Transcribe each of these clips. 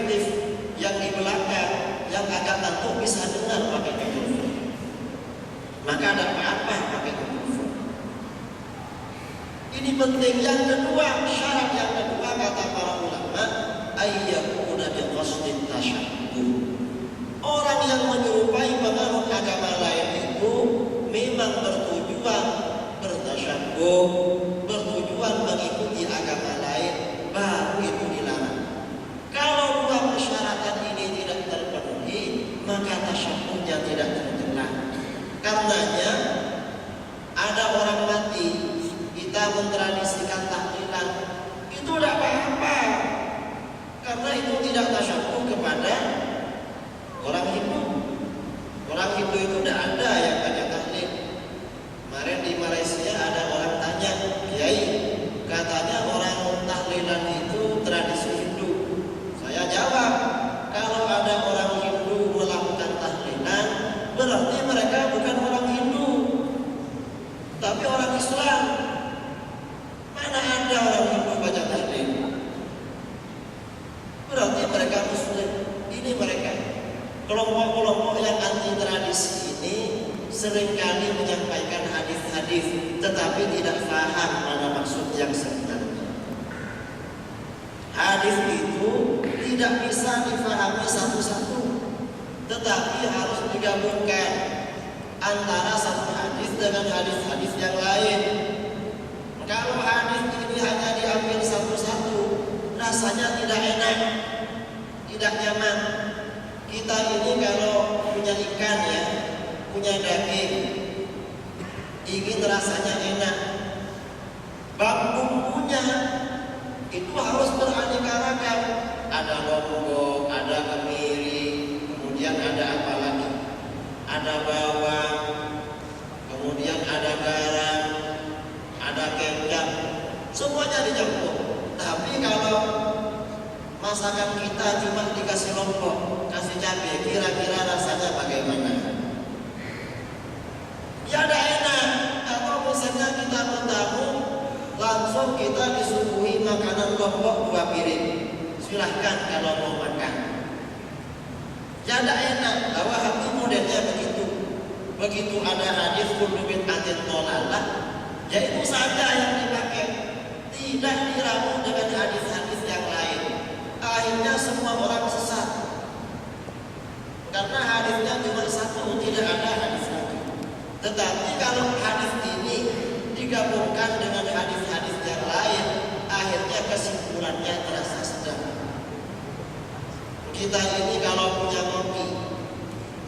efektif yang di belakang, yang agak tentu bisa dengar pakai mikrofon. Maka ada apa-apa pakai mikrofon. Ini penting. Yang kedua, syarat yang kedua kata para ulama, ayyakuna biqasdin tasyabbuh. Orang yang menyerupai penganut agama lain itu memang bertujuan bertasyabbuh, bertujuan mengikuti agama lain, baru itu dilarang. Kalau dua persyaratan ini tidak terpenuhi, maka tasyabbuhnya tidak tercela. Karenanya ada orang mati, kita mentradisikan tahlilan, itu tidak apa-apa, karena itu tidak tasyabbuh kepada orang Hindu. Orang Hindu itu tidak ada yang banyak tahlil. Kemarin di Malaysia ada orang tanya, Kiai, katanya orang tahlilan itu tradisi Hindu. Saya jawab, kalau ada orang Hindu melakukan tahlilan, berarti mereka bukan orang Hindu, tapi orang Islam. Mana ada orang Hindu baca tahlil? Berarti mereka Muslim. Ini mereka. Kelompok-kelompok yang anti tradisi ini seringkali menyampaikan hadis-hadis, tetapi tidak paham mana maksud yang sebenarnya. Hadis itu tidak bisa difahami satu-satu, tetapi harus digabungkan antara satu hadis dengan hadis-hadis yang lain. Kalau hadis ini hanya diambil satu-satu, rasanya tidak enak, tidak nyaman. Kita ini kalau punya ikan ya, punya daging, ingin rasanya enak, bumbunya itu harus beraneka ragam. Ada lombok, ada kemiri, kemudian ada apa lagi? Ada bawang, kemudian ada garam, ada kecap, semuanya dicampur. Tapi kalau masakan kita cuma dikasih lombok, kasih cabai, kira-kira rasanya bagaimana? Ya ada enak. Atau misalnya kita bertamu, langsung kita disuguhi makanan lombok 2 piring. Silahkan kalau mau makan. Ya ada enak. Bahwa hati modelnya begitu. Begitu ada hadis kullu bid'atin dhalalah, ya itu saja yang dipakai. Tidak diramu dengan hadis-hadis yang lain. Akhirnya semua orang sesat. Karena hadisnya cuma satu, tidak ada hadis lagi. Tetapi kalau hadis ini digabungkan dengan hadis-hadis yang lain, akhirnya kesimpulannya terasa sedap. Kita ini kalau punya kopi,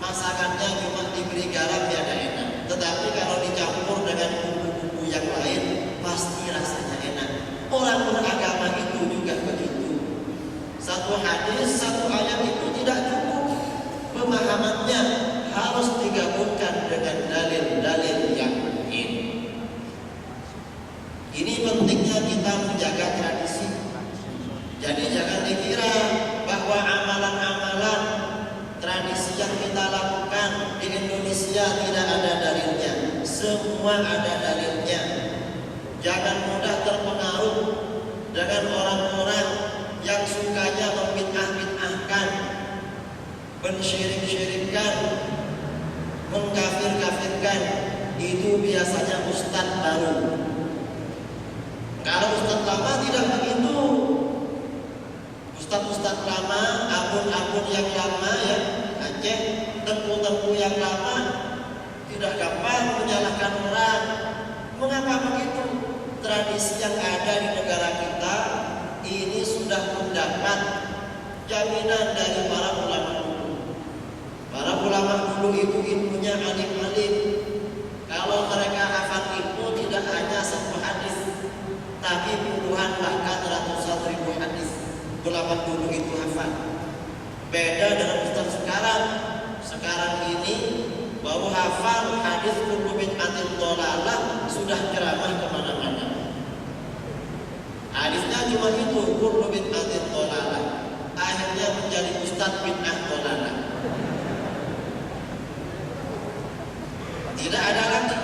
masakannya cuma diberi garam ya ada enak. Tetapi kalau dicampur dengan bumbu-bumbu yang lain, pasti rasanya enak. Orang beragama itu juga begitu. Satu hadis, satu ayat itu tidak cukup. Pemahamannya harus digabungkan dengan dalil-dalil yang lain. Ini pentingnya kita menjaga tradisi. Jadi jangan dikira bahwa amalan-amalan tradisi yang kita lakukan di Indonesia tidak ada dalilnya. Semua ada dalilnya. Jangan mudah terpengaruh dengan orang-orang yang sukanya membid'ah-bid'ahkan, mensyirik-syirikkan, mengkafir-kafirkan. Itu biasanya ustadz baru. Kalau ustadz lama tidak begitu. Ustadz-ustadz lama, abun-abun yang lama ya, Aceh, tempu-tempu yang lama tidak gampang menyalahkan orang. Mengapa begitu? Tradisi yang ada di negara kita ini sudah mendapat jaminan dari para ulama dulu. Para ulama dulu itu ilmunya alim-alim. Kalau mereka hafal ilmu tidak hanya satu hadis, tapi puluhan bahkan ratusan ribu hadis. Ulama dulu itu hafal. Beda dengan ustaz sekarang. Sekarang ini baru hafal hadis kullu bid'atin dhalalah sudah ceramah kemana-mana. Hadisnya cuma itu, kullu bid'atin dhalalah. Akhirnya menjadi ustaz bid'ah dhalalah. Tidak ada lagi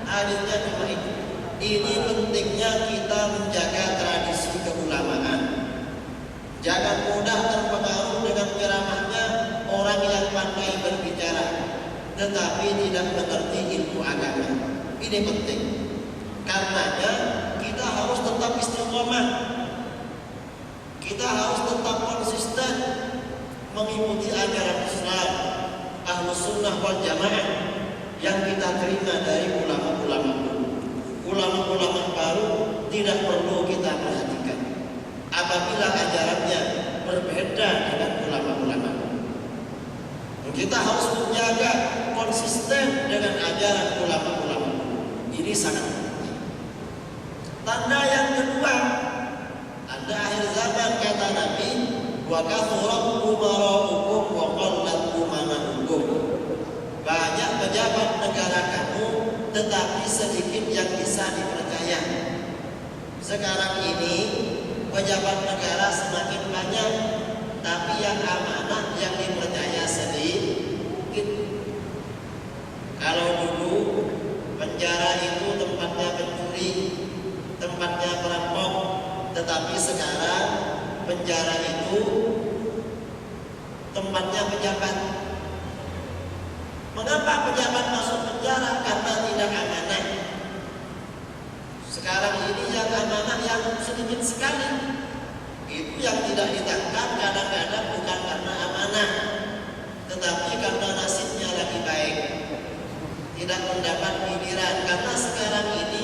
hadisnya cuma itu. Ini pentingnya kita menjaga tradisi keulamaan. Jangan mudah terpengaruh tetapi tidak mengerti ilmu agama. Ini penting. Karenanya kita harus tetap istiqomah. Kita harus tetap konsisten mengikuti ajaran Islam Ahlus Sunnah wal Jamaah yang kita terima dari ulama-ulama dulu. Ulama-ulama baru tidak perlu kita perhatikan apabila ajarannya berbeda dengan ulama-ulama. Kita harus menjaga konsisten dengan ajaran ulama-ulama. Ini sangat penting. Tanda yang kedua, tanda akhir zaman kata Nabi, wa kathurat umara'ukum wa qallat umana'ukum. Banyak pejabat negara kamu, tetapi sedikit yang bisa dipercaya. Sekarang ini pejabat negara semakin banyak, tapi yang amanah yang dipercaya sedikit. Kalau dulu penjara itu tempatnya pencuri, tempatnya perampok, tetapi sekarang penjara itu tempatnya pejabat. Mengapa pejabat masuk penjara? Karena tidak amanah. Sekarang ini yang amanah yang sedikit sekali. Itu yang tidak ditangkap kadang-kadang bukan karena amanah, tetapi karena nasibnya lagi baik, tidak mendapat giliran. Karena sekarang ini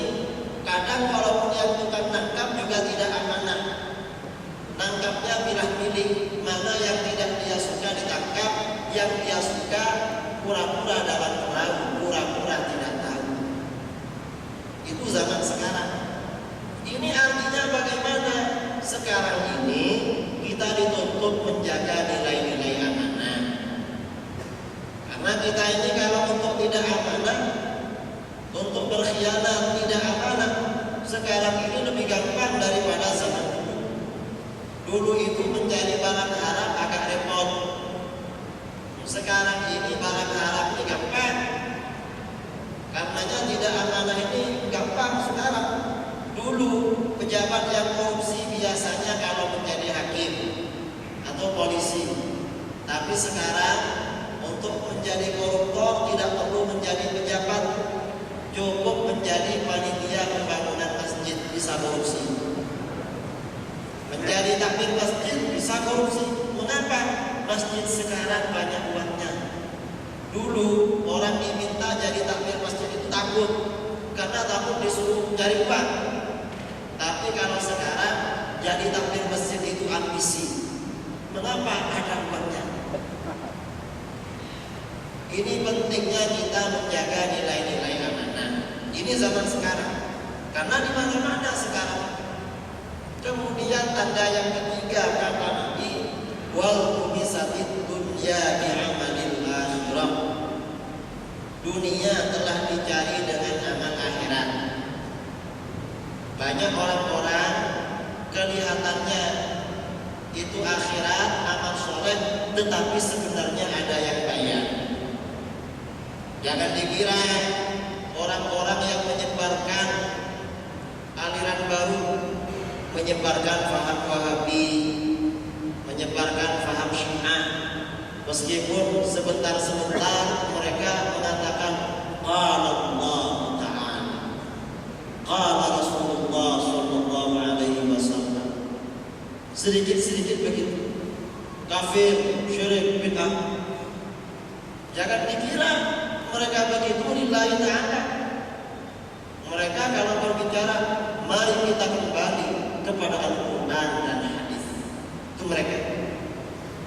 kadang walaupun yang tukang nangkap juga tidak amanah. Nangkapnya pilih-pilih, mana yang tidak dia suka ditangkap, yang dia suka pura-pura dapat perahu, pura-pura tidak tahu. Itu zaman sekarang. Ini artinya bagaimana? Sekarang ini kita dituntut menjaga nilai-nilai amanah. Karena kita ini kalau untuk tidak amanah, untuk berkhianat tidak amanah, sekarang ini lebih gampang daripada zaman dulu. Dulu itu mencari barang haram agak repot. Sekarang ini barang haram ini gampang. Karenanya tidak amanah ini gampang sekarang. Dulu pejabat yang korupsi biasanya kalau menjadi hakim atau polisi. Tapi sekarang untuk menjadi koruptor tidak perlu menjadi pejabat, cukup menjadi panitia pembangunan masjid bisa korupsi. Menjadi takmir masjid bisa korupsi. Mengapa? Masjid sekarang banyak uangnya. Dulu orang diminta jadi takmir masjid itu takut, karena takut disuruh cari uang. Tapi kalau sekarang jadi takmir masjid itu ambisi. Mengapa? Ada uangnya. Ini pentingnya kita menjaga nilai-nilai amanah. Ini zaman sekarang. Karena di mana-mana sekarang. Kemudian tanda yang ketiga kata Nabi, wal tumisatid dunya bi'amalil akhirah. Dunia telah dicari dengan amal akhirat. Banyak orang-orang kelihatannya itu akhirat, amal soleh, tetapi sebenarnya ada yang bayar. Jangan dikira orang-orang yang menyebarkan aliran baru, menyebarkan faham Wahabi, menyebarkan faham Syiah, meskipun sebentar-sebentar mereka mengatakan qala Allah Ta'ala, qala Rasulullah sallallahu alaihi wasallam. Sedikit-sedikit begitu. Kafir, syirik, bid'ah. Jangan dikira mereka begitu lillahi ta'ala. Mereka kalau berbicara, mari kita kembali kepada Al-Quran dan hadis. Itu mereka.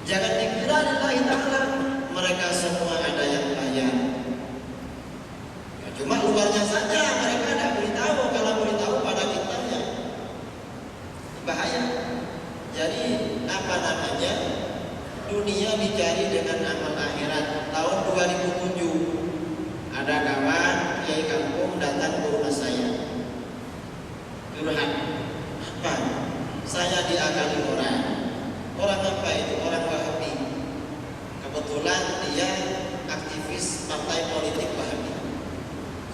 Jangan dikira lillahi ta'ala. Mereka semua ada yang bayar. Ya, cuma luarnya saja mereka tidak beritahu. Kalau beritahu pada kitanya bahaya. Jadi apa namanya? Dunia dicari dengan amal akhirat. Tahun 2007 ada kawan kiai kampung datang ke rumah saya. Curhat, apa? Saya diakali orang. Orang apa itu? Orang Wahabi. Kebetulan dia aktivis partai politik Wahabi.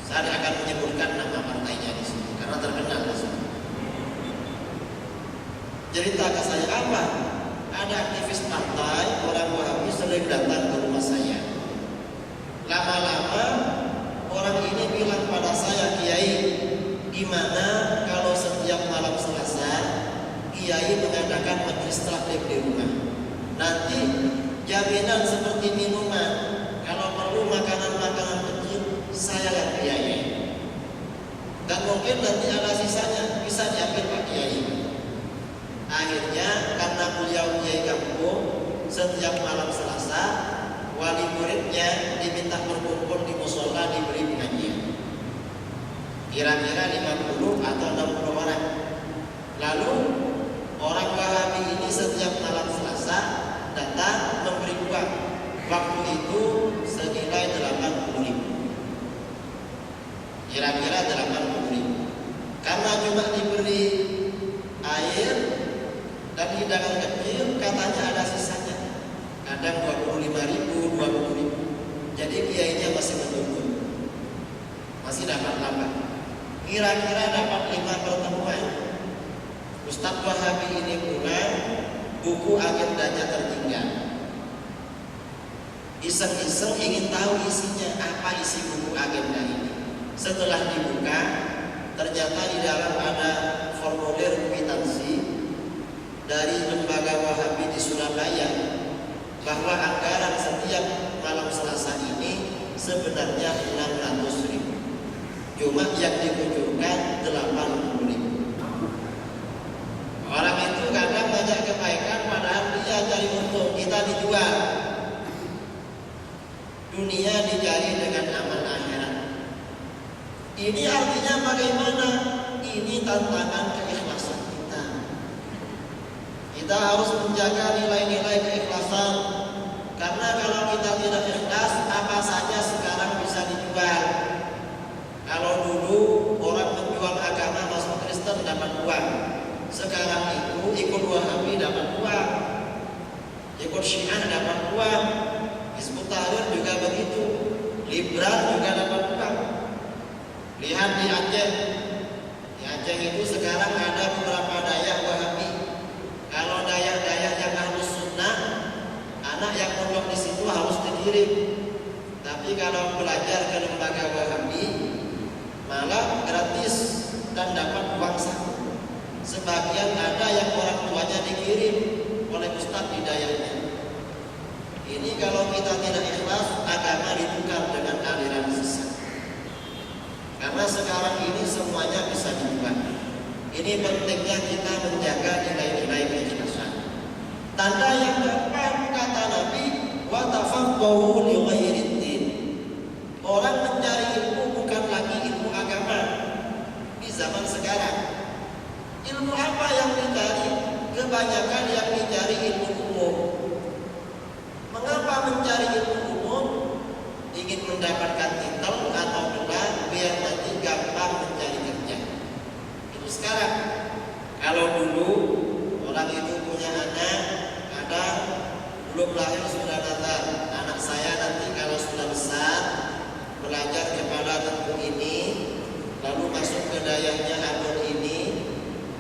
Saya akan menyebutkan nama partainya di sini karena terkenal di sini. Cerita ke saya apa? Ada aktivis partai orang Wahabi sering datang ke rumah saya. Lama-lama orang ini bilang pada saya, Kiai, gimana kalau setiap malam Selasa Kiai mengadakan majelis taklim di rumah? Nanti jaminan seperti minuman, kalau perlu makanan-makanan kecil saya yang biayai. Dan mungkin nanti ada sisanya bisa diambil Pak Kiai. Akhirnya karena beliau kiai kampung, setiap malam Selasa wali muridnya diminta berkumpul di musola diberi pengajian. Kira-kira 50 atau 60 orang. Lalu orang Wahabi ini setiap malam Selasa datang memberi uang. Waktu itu senilai 80.000. Kira-kira 80.000. Karena cuma diberi air dan hidangan kecil, katanya ada sisanya. Kadang 25.000, 20.000. Jadi kiainya masih menunggu, masih dapat nambah. Kira-kira dapat 5 pertemuan. Ustadz Wahabi ini pulang, buku agendanya tertinggal. Iseng-iseng ingin tahu isinya, apa isi buku agenda ini. Setelah dibuka, ternyata di dalam ada formulir kwitansi dari lembaga Wahabi di Surabaya bahwa anggaran setiap malam Selasa ini sebenarnya 600.000. Cuma yang dikucurkan 80.000. Orang itu kadang banyak kebaikan padahal dia cari untung, kita dijual. Dunia dicari dengan amal akhirat. Ini artinya bagaimana? Ini tantangan keikhlasan kita. Kita harus menjaga nilai-nilai keikhlasan. Karena kalau kita tidak ikhlas, apa saja sekarang bisa dijual. Kalau dulu orang menjual agama masuk Kristen dapat uang. Sekarang itu ikut Wahabi dapat uang, ikut Syiah dapat uang, Hizbut Tahrir juga begitu, liberal juga dapat uang. Lihat di Aceh. Di Aceh itu sekarang ada beberapa dayak Wahabi. Kalau dayak-dayak yang harus sunnah, anak yang pondok di situ harus dikirim. Tapi kalau belajar ke lembaga Wahabi, malah gratis dan dapat uang saku. Sebagian ada yang orang tuanya dikirim oleh ustadz di dayanya. Ini kalau kita tidak ikhlas, agama ditukar dengan aliran sesat. Karena sekarang ini semuanya bisa diubah. Ini pentingnya kita menjaga nilai-nilai keikhlasan. Tanda yang keempat kata Nabi, wa tafaqahu li ghairid din. Orang mencari ilmu bukan lagi ilmu agama di zaman sekarang. Ilmu apa yang dicari? Kebanyakan yang dicari ilmu umum. Mengapa mencari ilmu umum? Ingin mendapatkan titel atau gelar biar nanti gampang mencari kerja. Itu sekarang. Kalau dulu orang itu punya anak, kadang belum lahir sudah datang. Anak saya nanti kalau sudah besar belajar kepada tengku ini, lalu masuk ke dayahnya abon ini,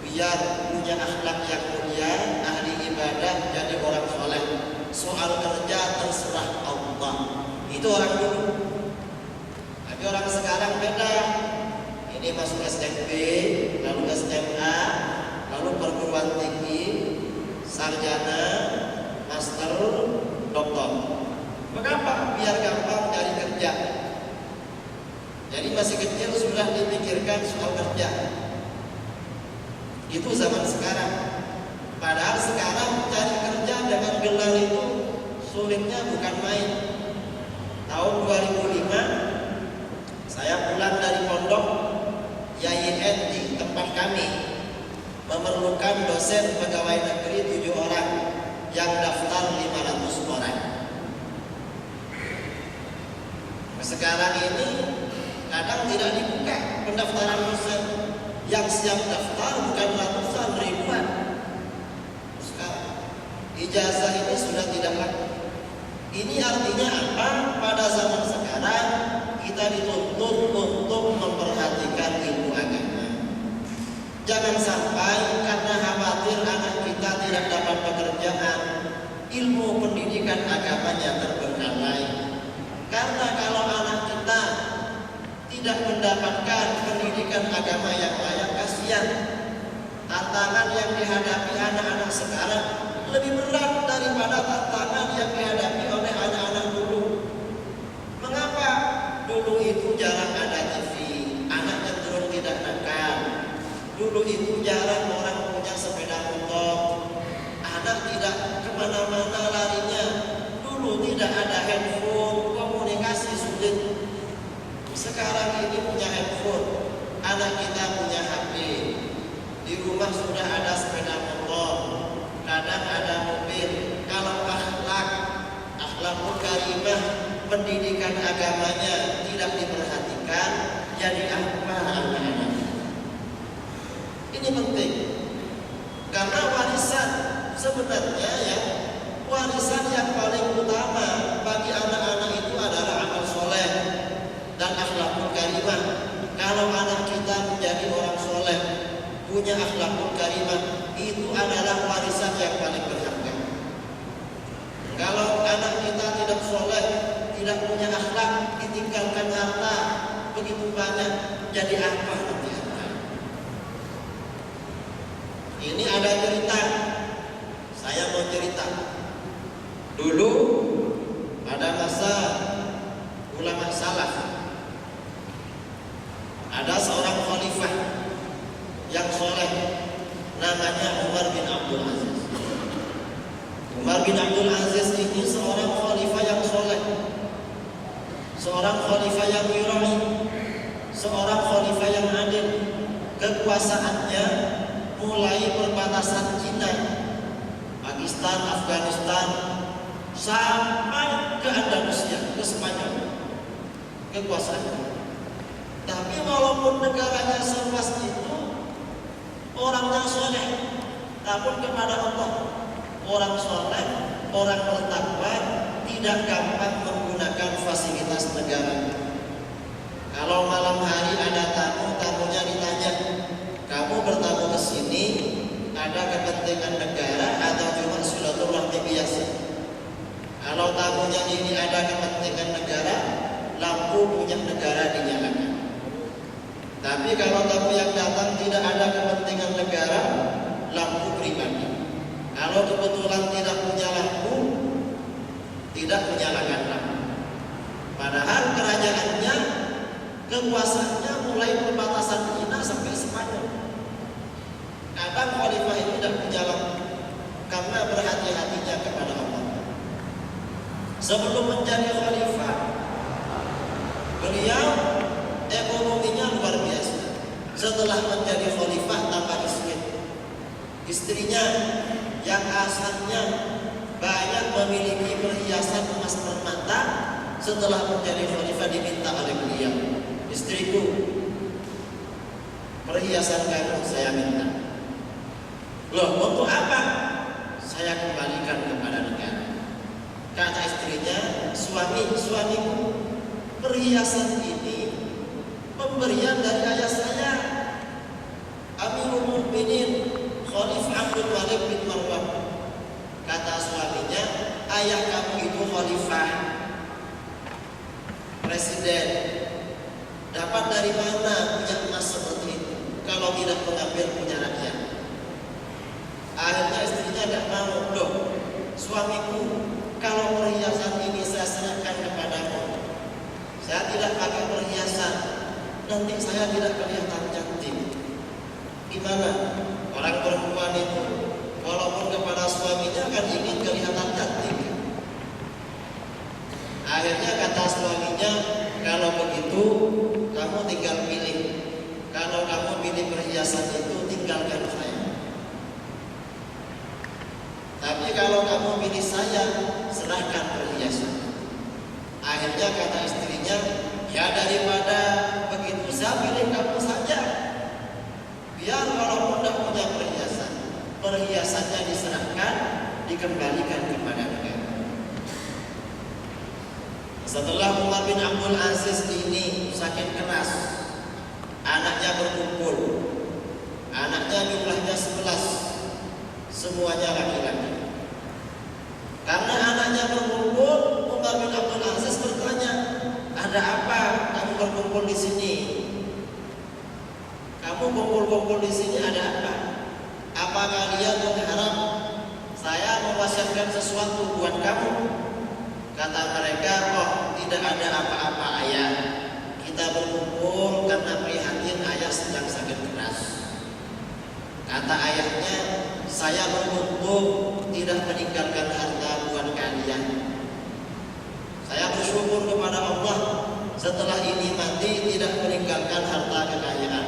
biar punya akhlak yang mulia, ahli ibadah, jadi orang soleh. Soal kerja terserah Allah. Itu orang dulu. Tapi orang sekarang beda. Ini masuk SMP, lalu SMA, lalu perguruan tinggi, sarjana, master, doktor. Mengapa? Biar gampang cari kerja. Jadi masih kecil sudah dipikirkan soal kerja. Itu zaman sekarang. Padahal sekarang cari kerja dengan gelar itu sulitnya bukan main. Tahun 2005 saya pulang dari pondok, YIN di tempat kami memerlukan dosen pegawai negeri 7 orang yang daftar 500 orang. Sekarang ini kadang tidak dibuka pendaftaran dosen. Yang siap daftar bukan ratusan, ribuan. Sekarang ijazah ini sudah tidak lagi. Ini artinya apa? Pada zaman sekarang kita dituntut untuk memperhatikan ilmu agama. Jangan sampai karena khawatir anak kita tidak dapat pekerjaan, ilmu pendidikan agamanya terbengkalai. Karena kalau anak kita tidak mendapatkan pendidikan agama yang layak, kasihan. Tantangan yang dihadapi anak-anak sekarang lebih berat daripada tantangan yang dihadapi oleh anak-anak dulu. Mengapa? Dulu itu jarang ada TV, anak cenderung tidak nakal. Dulu itu jarang orang punya sepeda motor, anak tidak kemana-mana larinya. Dulu tidak ada handphone, komunikasi sulit. Sekarang ini punya handphone, anak kita punya HP, di rumah sudah ada sepeda motor, kadang ada mobil. Kalau akhlakul karimah, pendidikan agamanya tidak diperhatikan, jadi apa anak-anak? Ini penting, karena warisan sebenarnya ya, warisan yang paling utama bagi anak-anak itu adalah amal soleh dan akhlakul karimah. Kalau anak kita menjadi orang soleh, punya akhlakul karimah, itu adalah warisan yang paling berharga. Kalau anak kita tidak soleh, tidak punya akhlak, ditinggalkan harta begitu banyak, jadi apa nanti harta? Ini ada cerita, saya mau cerita. Dulu pada masa ulama salaf, ada seorang khalifah yang soleh, namanya Umar bin Abdul Aziz. Umar bin Abdul Aziz ini seorang khalifah yang soleh, seorang khalifah yang yurani, seorang khalifah yang adil. Kekuasaannya mulai perbatasan Cina, Pakistan, Afghanistan, sampai ke Andalusia, ke Spanyol. Kekuasaannya. Tapi walaupun negaranya seluas itu, orangnya soleh, takut kepada Allah. Orang soleh, orang bertakwa, tidak gampang menggunakan fasilitas negara. Kalau malam hari ada tamu, tamunya ditanya, kamu bertamu ke sini ada kepentingan negara atau cuma silaturahmi biasa? Kalau tamunya ini ada kepentingan negara, lampu punya negara dinyalakan. Tapi kalau tamu yang datang tidak ada kepentingan negara, lampu pribadi. Kalau kebetulan tidak punya lampu, tidak menyalakan lampu. Padahal kerajaannya, kekuasaannya mulai perbatasan Cina sampai Spanyol. Kadang khalifah itu tidak punya lampu karena berhati-hatinya kepada Allah. Sebelum menjadi khalifah, beliau ekonominya luar biasa. Setelah menjadi khalifah tambah miskin. Istrinya yang asalnya banyak memiliki perhiasan emas permata, setelah menjadi khalifah diminta oleh beliau, istriku, perhiasan kamu saya minta. Loh, untuk apa? Saya kembalikan kepada negara. Kata istrinya, suamiku, perhiasan ini pemberian dari ayah saya, Amirul Mukminin Khalifah Abdul Malik bin Marwan. Kata suaminya, ayah kamu itu khalifah, presiden, dapat dari mana punya emas seperti itu kalau tidak mengambil punya rakyat? Akhirnya istrinya tidak mau. Loh, suamiku, kalau perhiasan ini saya serahkan kepadamu, saya tidak pakai perhiasan, nanti saya tidak kelihatan cantik. Gimana? Orang perempuan itu walaupun kepada suaminya kan ingin kelihatan cantik. Akhirnya kata suaminya, kalau begitu kamu tinggal pilih. Kalau kamu pilih perhiasan itu, tinggalkan saya. Tapi kalau kamu pilih saya, serahkan perhiasan. Akhirnya kata istrinya, ya daripada begitu saya pilih kamu saja. Biar walaupun tidak punya perhiasan, perhiasannya diserahkan, dikembalikan kepada negara. Setelah Umar bin Abdul Aziz ini sakit keras, anaknya berkumpul. Anaknya jumlahnya 11, semuanya laki-laki. Karena anaknya berkumpul, Umar bin Abdul Aziz bertanya, ada apa kamu berkumpul di sini? Kamu kumpul-kumpul di sini ada apa? Apa kalian berharap saya mewasiatkan sesuatu buat kamu? Kata mereka, oh tidak ada apa-apa ayah. Kita berkumpul karena prihatin ayah sedang sakit keras. Kata ayahnya, saya beruntung tidak meninggalkan harta buat kalian. Saya bersyukur kepada Allah setelah ini mati tidak meninggalkan harta kekayaan.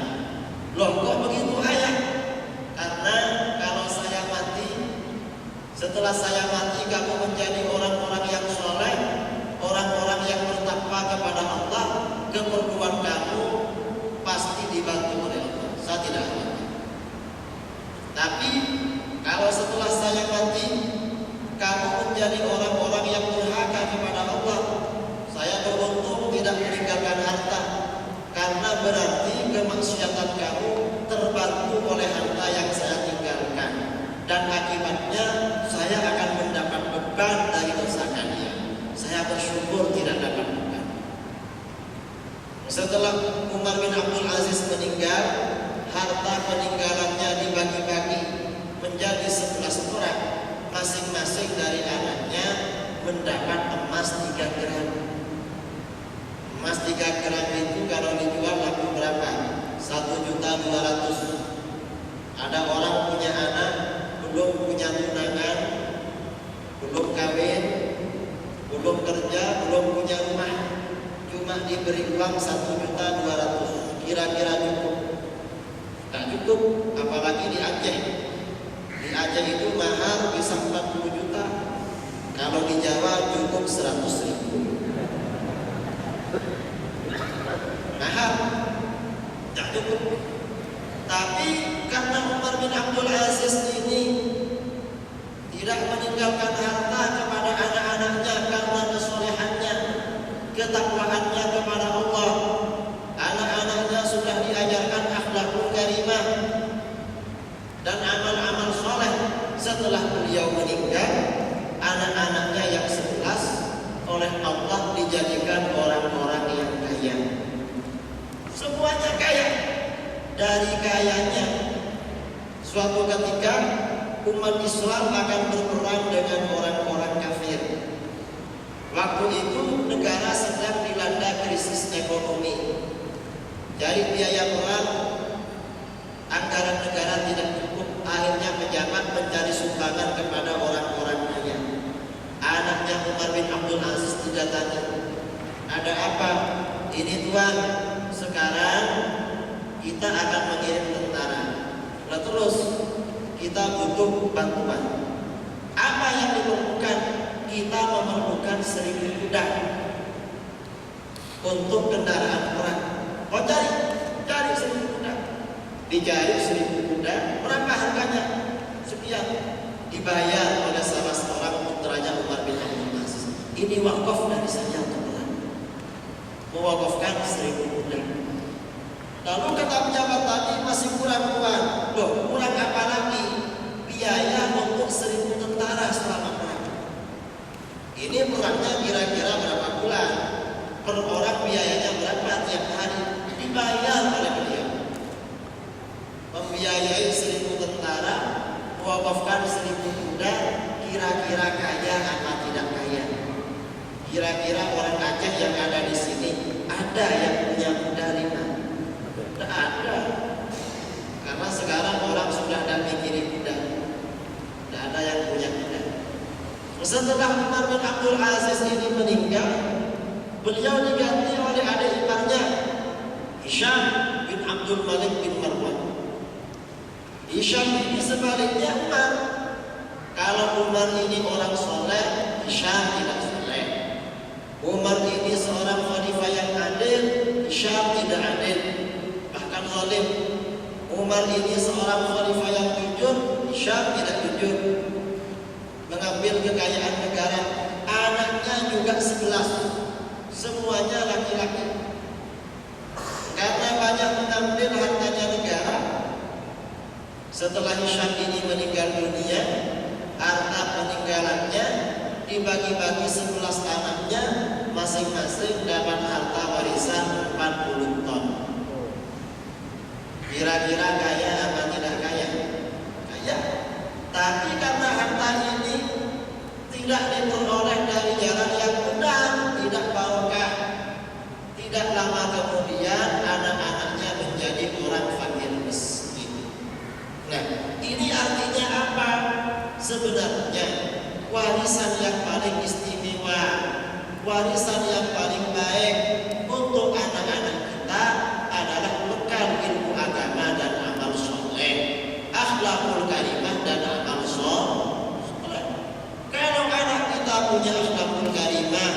Loh kok begitu ayah? Karena kalau saya mati, setelah saya mati kamu menjadi orang-orang yang soleh, orang-orang yang bertakwa kepada Allah, keperluan kamu pasti dibantu oleh Allah. Saya tidak khawatir. Tapi kalau setelah saya mati kamu menjadi orang-orang yang durhaka kepada Allah, saya beruntung tidak meninggalkan harta, karena berarti kemaksiatan kamu terbantu oleh harta yang saya tinggalkan, dan akibatnya saya akan mendapat beban dari dosa kalian. Saya bersyukur tidak dapat beban. Setelah Umar bin Abdul Aziz meninggal, harta peninggalannya dibagi-bagi menjadi 11 orang. Masing-masing dari anaknya mendapat emas 3 gram. Emas 3 gram itu kalau dijual laku berapa? 1.200.000. Ada orang punya anak, belum punya tunangan, belum kawin, belum kerja, belum punya rumah, cuma diberi uang 1.200.000. Kira-kira cukup? Tak cukup, apalagi di Aceh. Di Aceh itu mahal bisa 40 juta. Kalau di Jawa cukup 100.000. Mahal, tak cukup. Tapi karena Umar bin Abdul Aziz ini tidak meninggalkan harta kepada anak-anaknya karena kesolehannya, ketakwaannya kepada Allah, anak-anaknya sudah diajarkan akhlakul karimah dan amal-amal soleh. Setelah beliau meninggal, anak-anaknya yang 11 oleh Allah dijadikan orang-orang yang kaya. Semuanya kaya. Dari kayanya, suatu ketika umat Islam akan berperang dengan orang-orang kafir. Waktu itu negara sedang dilanda krisis ekonomi. Dari biaya perang, anggaran negara tidak cukup. Akhirnya pejabat mencari sumbangan kepada orang-orang kaya. Anaknya Umar bin Abdul Aziz didatangi. Ada apa? Ini tuan, sekarang kita akan mengirim tentara. Nah, terus kita butuh bantuan. Apa yang diperlukan? Kita memerlukan 1.000 kuda untuk kendaraan perang. Oh, cari 1.000 kuda. Dicari 1.000 kuda. Berapa harganya? Sekian. Dibayar oleh salah seorang putranya Umar bin Abdul Aziz. Ini wakaf dari saya untuk perang. Mewakafkan 1.000 kuda. Lalu kata pejabat tadi masih kurang tuan. Loh, kurang apa lagi? Biaya untuk 1.000 tentara selama perang. Ini perangnya kira-kira berapa bulan? Per orang biayanya berapa tiap hari? Dibayar oleh beliau. Membiayai 1.000 tentara, mewakafkan 1.000 kuda, kira-kira kaya apa tidak kaya? Kira-kira orang Aceh yang ada di sini ada yang punya kuda 5? Tidak ada, karena sekarang orang sudah tidak mikirin kuda. Tidak ada yang punya kuda. Setelah Umar bin Abdul Aziz ini meninggal, beliau diganti oleh adik iparnya Hisham bin Abdul Malik bin Marwan. Hisham ini sebaliknya Umar. Kalau Umar ini orang soleh, Hisham tidak soleh. Umar ini seorang khalifah yang adil, Hisham tidak adil, bahkan zalim. Umar ini seorang khalifah yang jujur, Hisham tidak jujur. Mengambil kekayaan negara, anaknya juga 11, semuanya laki-laki. Karena banyak mengambil hartanya negara, setelah Hisham ini meninggal dunia, harta peninggalannya dibagi-bagi 11 anaknya, masing-masing dapat harta warisan 40 ton. Kira-kira kaya apa tidak kaya? Kaya. Tapi karena harta ini tidak diperoleh dari jalan yang benar, tidak barokah, tidak lama kemudian anak-anaknya menjadi orang fakir miskin. Nah, ini artinya apa? Sebenarnya warisan yang paling istimewa, warisan yang paling baik untuk anak-anak kita adalah bekal ilmu agama dan amal soleh, akhlakul karimah dan amal soleh. Kalau anak kita punya akhlakul karimah,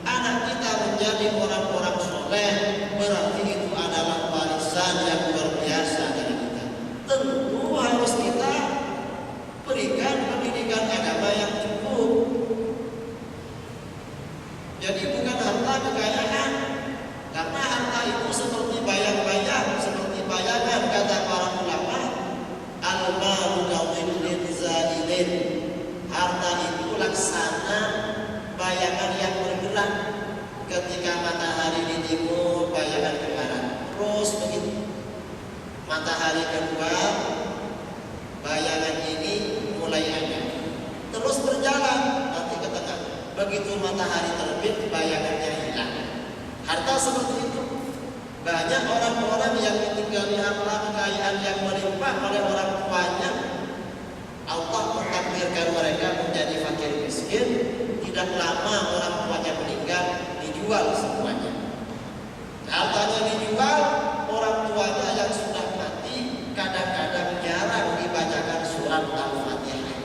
anak kita menjadi orang-orang soleh, berarti itu adalah warisan yang luar biasa dari kita. Tentu harus kita berikan pendidikan agama yang cukup. Jadi bukan harta kekayaan, karena harta itu seperti bayang-bayang, seperti bayangan, kata para ulama, al-malu kawillin zaidin. Harta itu laksana bayangan yang bergerak. Ketika matahari di timur, bayangan ke barat, terus begitu. Matahari keluar, bayangan ini mulai ada, terus berjalan nanti ke tengah. Begitu matahari terbit, bayangannya hilang. Harta seperti itu. Banyak orang-orang yang ditinggali harta kekayaan yang melimpah oleh orang tuanya, Allah mentakdirkan mereka menjadi fakir miskin. Tidak lama orang tuanya meninggal, dijual semuanya. Hartanya dijual, orang tuanya yang sudah mati kadang-kadang jarang dibacakan surat Al-Fatihah,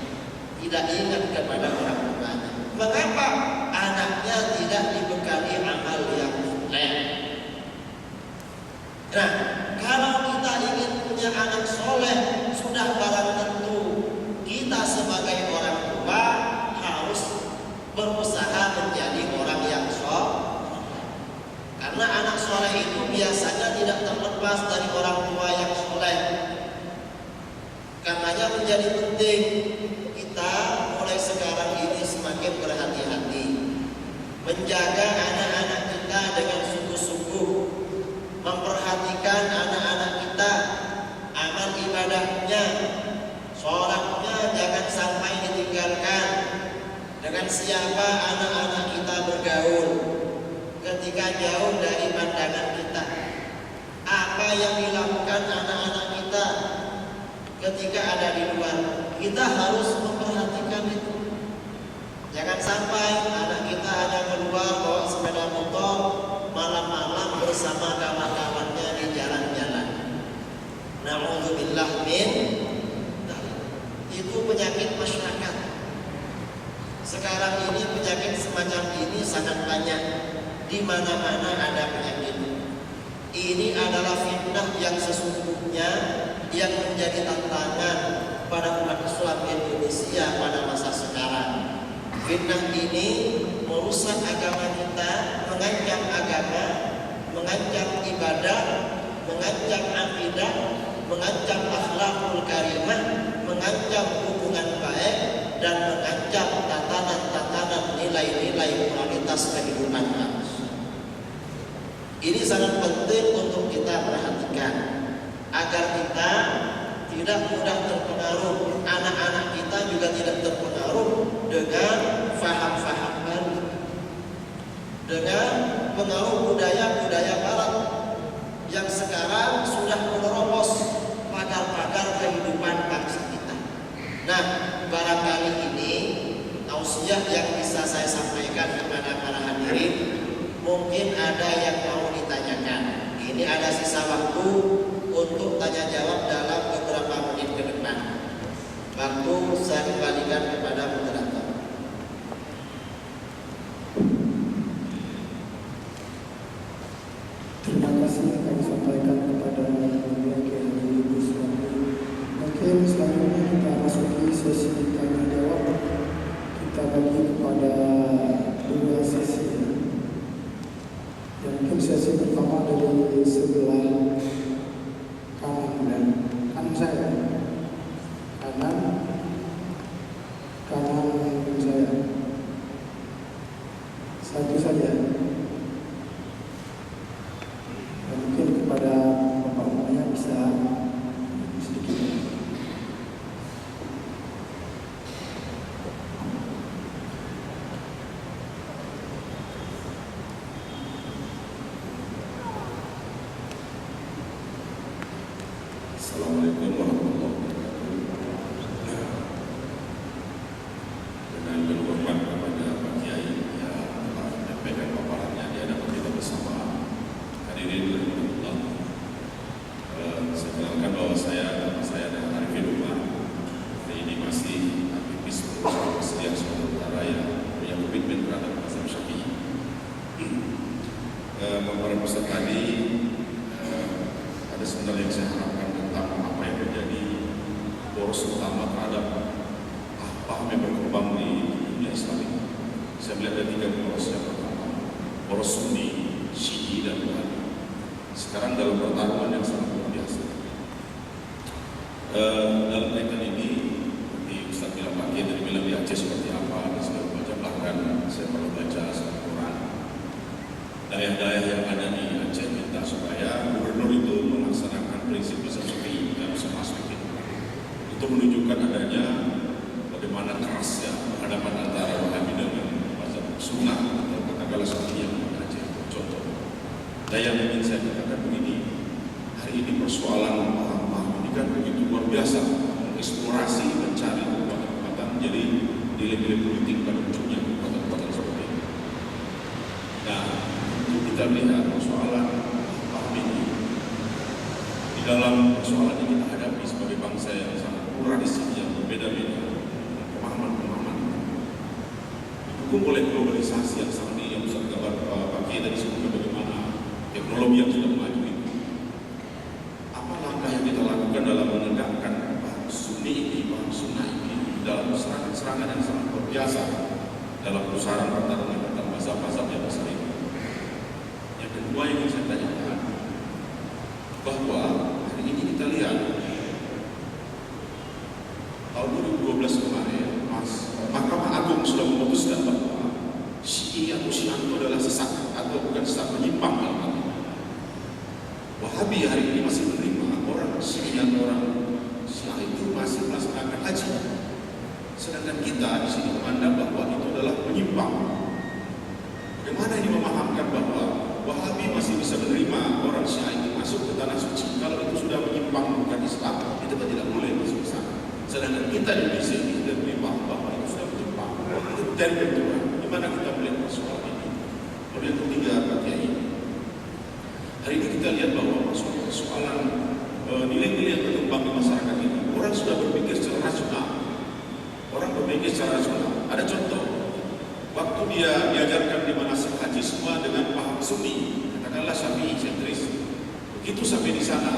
tidak ingat kepada orang tuanya. Mengapa? Anaknya tidak dibekali amal yang soleh. Nah, kalau kita ingin punya anak soleh, sudah barang tentu kita sebagai orang tua harus berusaha menjadi orang yang soleh. Karena anak soleh itu biasanya tidak terlepas dari orang tua yang soleh. Karenanya menjadi penting kita mulai sekarang ini semakin berhati-hati menjaga anak-anak kita dengan sungguh-sungguh, memperhatikan anak-anak kita, amal ibadahnya, sholatnya jangan sampai ditinggalkan. Dengan siapa anak-anak kita bergaul ketika jauh dari pandangan kita, apa yang dilakukan anak-anak kita ketika ada di luar, kita harus memperhatikan itu. Jangan sampai anak kita hanya keluar bawa sepeda motor malam-malam bersama kawan-kawannya di jalan-jalan. Na'udzubillah min dzalik. Itu penyakit masyarakat. Sekarang ini penyakit semacam ini sangat banyak. Di mana-mana ada penyakit. Ini adalah fitnah yang sesungguhnya yang menjadi tantangan pada umat Islam Indonesia pada masa sekarang. Fitnah ini merusak agama kita, mengancam agama, mengancam ibadah, mengancam akidah, mengancam akhlakul karimah, mengancam hubungan baik, dan mengancam tatanan-tatanan nilai-nilai moralitas kehidupan manusia. Ini sangat penting untuk kita perhatikan agar kita tidak mudah terpengaruh, anak-anak kita juga tidak terpengaruh dengan faham-faham baru, dengan pengaruh budaya-budaya barat yang sekarang sudah menerobos pagar-pagar kehidupan bangsa kita. Nah, barangkali ini tausiah yang bisa saya sampaikan kepada para hadirin. Mungkin ada yang mau ditanyakan. Ini ada sisa waktu untuk tanya jawab dalam beberapa menit ke depan. Waktu saya kembalikan kepada moderator. Terima kasih kami sampaikan kepada Kiai Haji Gus Wahdi. Mungkin selanjutnya kita masuki sesi tanya jawab. Kita bagi kepada dua sesi. Dan mungkin sesi pertama dari sebelah kanan dan kanan saya, kanan saya, satu saja. poros utama terhadap paham yang berkembang di dunia Islam ini. Saya melihat ada 3 poros. Yang pertama, poros Sunni, Syi'i, dan Wahabi. Sekarang dalam pertarungan yang sangat luar biasa. Dalam kaitan ini, di Ustaz bilang pagi dari bilang di Aceh seperti apa, dan segala macam. Bahkan saya perlu baca satu Quran. Daerah-daerah yang ada di Aceh minta supaya gubernur itu melaksanakan prinsip mazhab Syafi'i dan usaha masuk itu menunjukkan adanya bagaimana kerasnya berhadapan antara Wahabi dengan mazhab Sunnah atau katakanlah Syafi'i yang di Aceh. Contoh. Dan yang ingin saya katakan begini, hari ini persoalan paham ini kan begitu luar biasa, mengeksplorasi, mencari kekuatan-kekuatan, jadi nilai-nilai politik pada ujungnya kekuatan-kekuatan seperti ini. Nah, untuk kita melihat persoalan paham ini, di dalam persoalan yang kita hadapi sebagai bangsa yang sangat pluralis, yang berbeda-beda, pemahaman-pemahaman didukung oleh globalisasi yang sangat yang bisa gambar pakai dari sebelumnya bagaimana teknologi yang sudah maju itu. Apa langkah yang kita lakukan dalam menegakkan paham Sunni ini, paham Sunnah ini dalam serangan-serangan yang sangat luar biasa dalam pusaran pertarungan tentang mazhab-mazhab yang besar ini. Yang kedua yang ingin saya tanyakan, bahwa hari ini kita lihat tahun 2012 kemarin, Mahkamah Agung sudah memutuskan bahwa Syi'i atau Syiah itu adalah sesat atau bukan sesat, menyimpang dalam hal ini. Wahabi hari ini masih menerima orang Syiah atau orang Syiah itu masih melaksanakan haji, sedangkan kita di sini memandang bahwa itu adalah menyimpang. Bagaimana ini memahamkan bahwa Wahabi masih bisa menerima orang Syiah itu masuk ke tanah suci, kalau itu sudah menyimpang bukan Islam, itu kan tidak boleh masuk ke sana. Sedangkan kita di Indonesia ini tidak menerima bahwa itu sudah menyimpang. Itu dari kedua, gimana kita melihat persoalan ini? Lalu yang ketiga, Pak Kiai, hari ini kita lihat bahwa persoalan nilai-nilai yang berkembang di masyarakat ini, orang sudah berpikir secara rasional. Orang berpikir secara rasional. Ada contoh, waktu dia diajarkan di manasik haji semua dengan paham Sunni, katakanlah Syafi'i sentris. Begitu sampai di sana,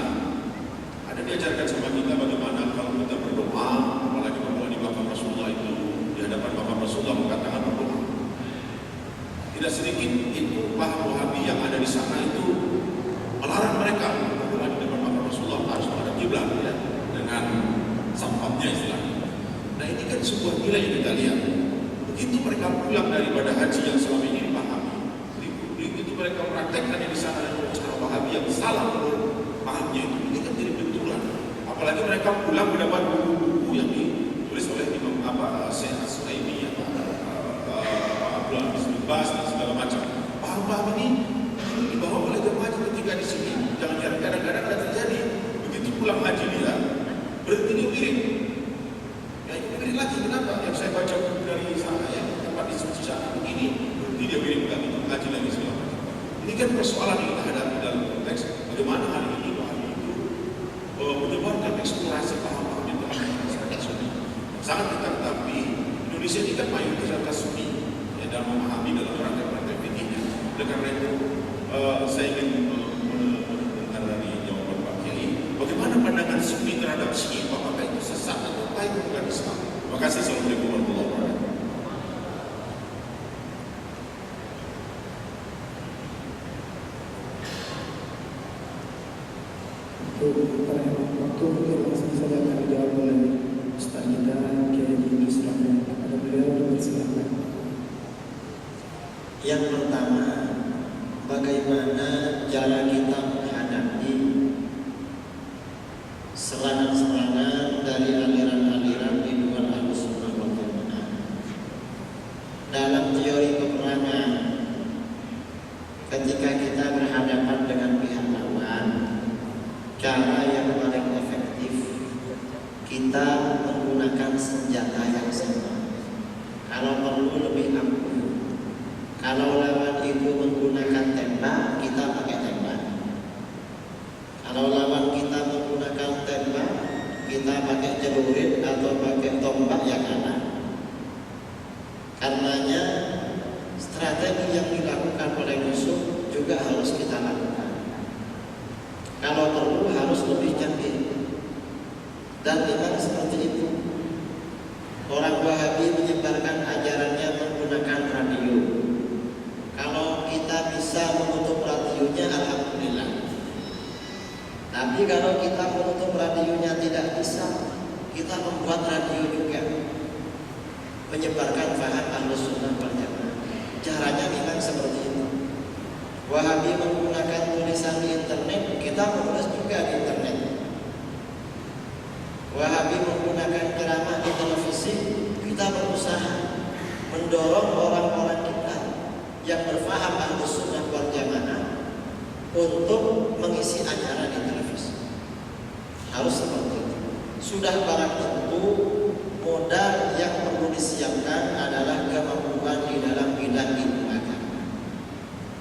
ada diajarkan sama kita bagaimana kalau kita berdoa, apalagi berdoa di makam Rasulullah itu, di hadapan makam Rasulullah mengatakan berdoa. Tidak sedikit itu paham Wahabi yang ada di sana itu melarang mereka berdoa di depan makam Rasulullah, harus ada kiblat ya, dengan sampahnya istilahnya. Nah ini kan sebuah nilai yang kita lihat. Begitu mereka pulang daripada haji yang selama ini dipahami, begitu mereka praktekkan yang di sana dan cara Wahabi yang salah menurut pahamnya itu, ini kan jadi benturan. Apalagi mereka pulang mendapat buku-buku yang ditulis oleh Imam Syekh As-Suhaimi, Abdul Aziz bin Baz dan segala macam. Paham-paham ini dibawa oleh jemaah haji ketika di sini. Jangan kadang-kadang ada terjadi begitu pulang haji dia berhenti di wirid. Ya ini wirid lagi, kenapa? Yang saya baca dari sana yang tempat di suci sana begini, berhenti dia wirid lagi, haji lagi segala macam. Ini kan persoalan yang kita hadapi dalam konteks bagaimana hari ini Wahabi itu menyebarkan eksplorasi paham-paham di tengah masyarakat Sunni. Sangat kita ketahui Indonesia ini kan mayoritas adalah Sunni ya, dalam memahami dalam rangka fikihnya. Oleh karena itu saya ingin mendengar dari jawaban Pak Kiai, bagaimana pandangan Sunni terhadap Syiah, apakah itu sesat atau apa itu bukan Islam? Terima kasih. Assalamualaikum warahmatullahi wabarakatuh. Untuk para waktu mungkin langsung saja akan dijawab oleh Ustaz kita Kiai Islam. Kepada beliau dipersilakan. Yang pertama, bagaimana cara kita menghadapi serangan-serangan dari aliran-aliran di luar Ahlussunnah wal Jamaah. Dalam teori peperangan, ketika kita berhadapan dengan pihak lawan, cara yang paling efektif kita menggunakan senjata yang sama. Kalau perlu lebih ampuh. Kalau lawan itu menggunakan tembak, kita pakai tembak. Kalau lawan kita menggunakan tembak, kita pakai celurit atau pakai tombak yang kanan. Karenanya strategi yang dilakukan oleh musuh juga harus kita lakukan. Kalau perlu harus lebih canggih. Dan memang seperti Orang Wahabi menyebarkan ajarannya menggunakan radio. Kalau kita bisa menutup radionya, alhamdulillah. Tapi kalau kita menutup radionya tidak bisa, kita membuat radio juga, menyebarkan paham Ahlus Sunnah wal Jamaah. Caranya memang seperti itu. Wahabi menggunakan tulisan di internet, kita menulis juga di internet. Wahabi menggunakan ceramah di televisi, kita berusaha mendorong orang-orang kita yang berfaham Ahlus Sunnah wal Jamaah untuk mengisi acara di televisi. Harus seperti itu. Sudah barang tentu modal yang perlu disiapkan adalah kemampuan di dalam bidang ilmu agama.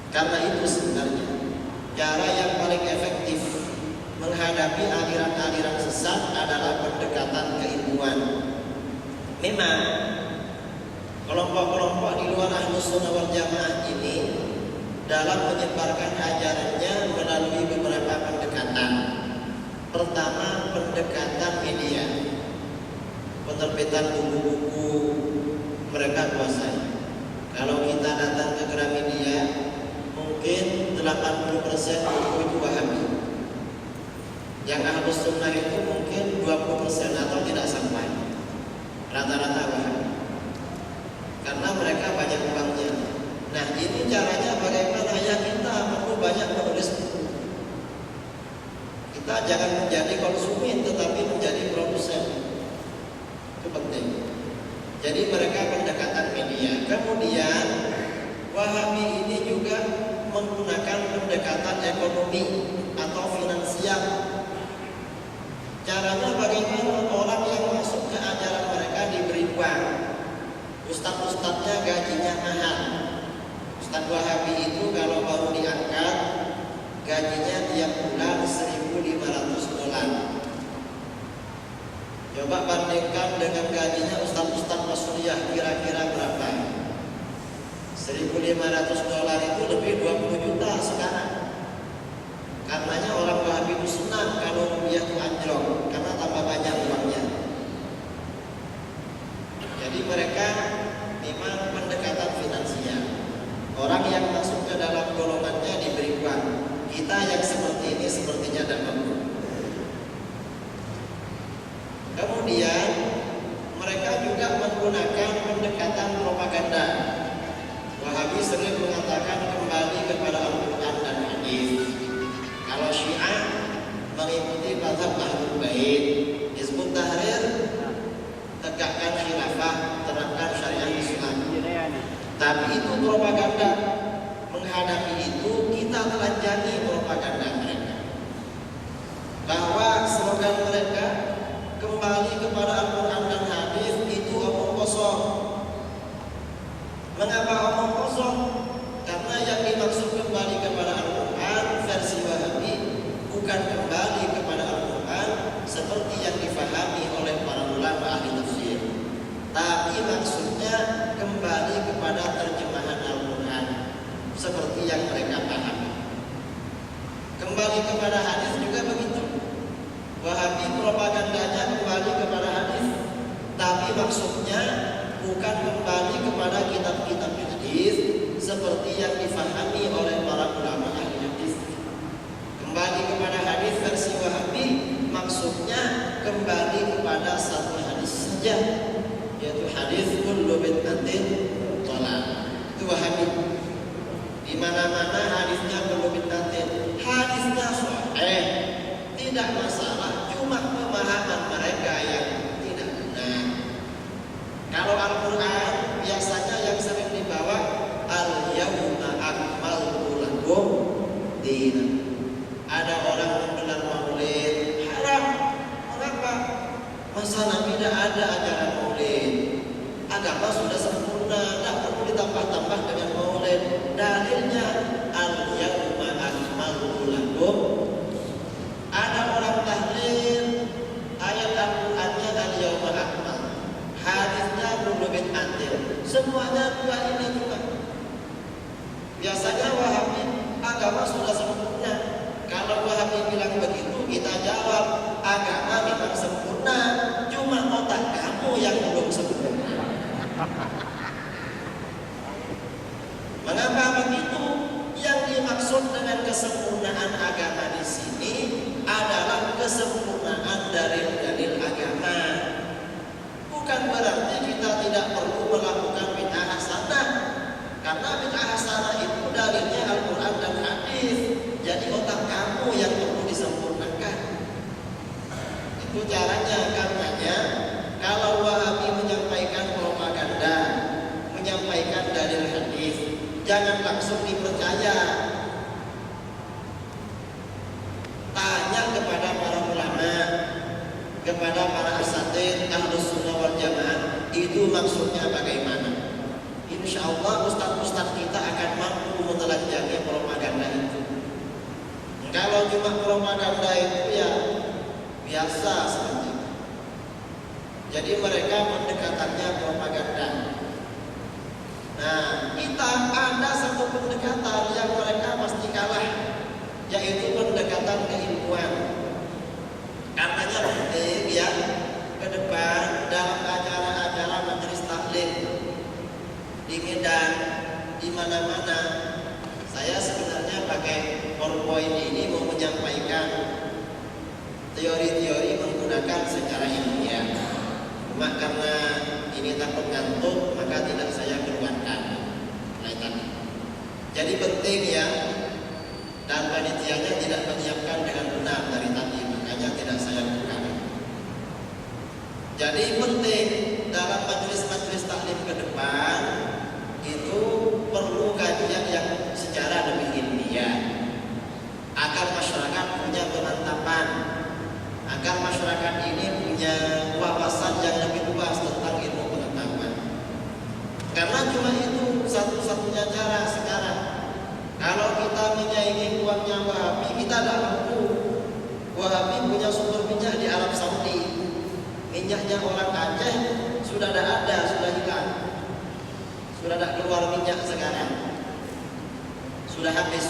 Karena itu sebenarnya cara yang paling efektif menghadapi aliran-aliran sesat adalah pendekatan keilmuan. Memang kelompok-kelompok di luar Ahlus Sunnah wal Jamaah ini dalam menyebarkan ajarannya melalui beberapa pendekatan. Pertama, pendekatan media. Penerbitan buku-buku mereka kuasai. Kalau kita datang ke Gramedia, mungkin 80% buku itu Wahabi. Yang Ahlus Sunnah itu mungkin 20% atau tidak sampai. Rata-rata Wahabi. Karena mereka banyak uangnya. Nah, ini caranya bagaimana ya kita perlu banyak menulis buku. Kita jangan menjadi konsumen tetapi menjadi produsen. Itu penting. Jadi mereka pendekatan media. Kemudian Wahabi ini juga menggunakan pendekatan ekonomi atau finansial. Caranya bagaimana orang yang masuk ke ajaran mereka diberi uang. Ustadz-ustadznya gajinya mahal. Ustadz Wahabi itu kalau baru diangkat gajinya tiap bulan $1.500. Coba bandingkan dengan gajinya ustadz-ustadz Rasuliyah kira-kira berapa? $1.500 itu lebih 20 juta sekarang. Karenanya orang Wahabi itu senang kalau rupiah itu anjlok karena tambah banyak uangnya. Jadi mereka memang pendekatan finansial. Orang yang masuk ke dalam golongannya diberi uang. Kita yang seperti ini sepertinya tidak mampu. Kemudian mereka juga menggunakan pendekatan propaganda. Wahabi sering mengatakan kembali kepada Al-Quran dan hadis. Kalau Syiah mengikuti mazhab Ahlul Bait, Hizbut Tahrir tegakkan khilafah, terapkan syariat Islam. Tapi itu propaganda. Menghadapi itu kita telanjangi propaganda mereka. Bahwa slogan mereka kembali kepada Al-Quran dan hadis itu omong kosong. Mengapa omong kosong? Karena yang dimaksud kembali kepada Al-Quran versi Wahabi bukan kembali kepada Al-Quran seperti yang difahami oleh para ulama ahli tafsir, tapi maksudnya kembali kepada terjemahan Al-Quran seperti yang mereka pahami. Kembali kepada hadis juga begitu. Wahabi propagandanya kembali kepada hadis, tapi maksudnya bukan kembali kepada kitab-kitab hadis seperti yang difahami oleh para ulama ahli hadis. Kembali kepada hadis versi Wahabi maksudnya kembali kepada satu hadis saja, yaitu hadis kullu bid'atin dhalal. Itu Wahabi. Di mana-mana hadisnya kullu bid'atin, hadisnya sahih, tidak masalah, cuma pemahaman mereka yang tidak benar. Kalau Al-Quran biasanya yang sering dibawa al-yawma akmaltu lakum dinakum. Ada orang menggelar maulid haram. Mengapa? Masa Nabi tidak ada ajaran maulid? Agama sudah sempurna, tidak perlu ditambah-tambah dengan maulid. Dalilnya al-yawma akmaltu lakum. Ada orang tahlil ayat Al-Qurannya al-yawma akmal, hadisnya kullu bid'atin. Semuanya dua ini juga. Biasanya Wahabi agama sudah sempurna. Kalau Wahabi bilang begitu, kita jawab agama memang sempurna, cuma otak kamu yang belum sempurna. karenanya kalau Wahabi menyampaikan propaganda, menyampaikan dalil hadis, jangan langsung dipercaya. Tanya kepada para ulama, kepada para asatidz Ahlus Sunnah wal Jamaah, itu maksudnya bagaimana. Insya Allah ustaz-ustaz kita akan mampu menelanjangi propaganda itu. Kalau cuma propaganda itu ya biasa saja. Jadi mereka pendekatannya propaganda. Nah, kita ada satu pendekatan yang mereka pasti kalah, yaitu pendekatan keilmuan. Karenanya penting ya ke depan dalam acara-acara majelis taklim di Medan, di mana-mana, saya sebenarnya pakai PowerPoint ini mau menyampaikan teori-teori menggunakan secara ilmiah. Cuma karena ini takut ngantuk, maka tidak saya keluarkan. Jadi penting ya, dan panitianya tidak menyiapkan dengan benar dari tadi, makanya tidak saya lakukan. Jadi penting dalam majelis-majelis taklim ke depan itu perlu kajian yang secara lebih ilmiah, agar masyarakat punya kemantapan, agar masyarakat ini punya wawasan yang lebih luas tentang ilmu pengetahuan. Karena cuma itu satu-satunya cara sekarang. Kalau kita menyaingi uangnya Wahabi, kita tidak mampu. Wahabi punya sumber minyak di Arab Saudi. Minyaknya orang Aceh sudah tidak ada, sudah hilang. Sudah tidak keluar minyak sekarang. Sudah habis.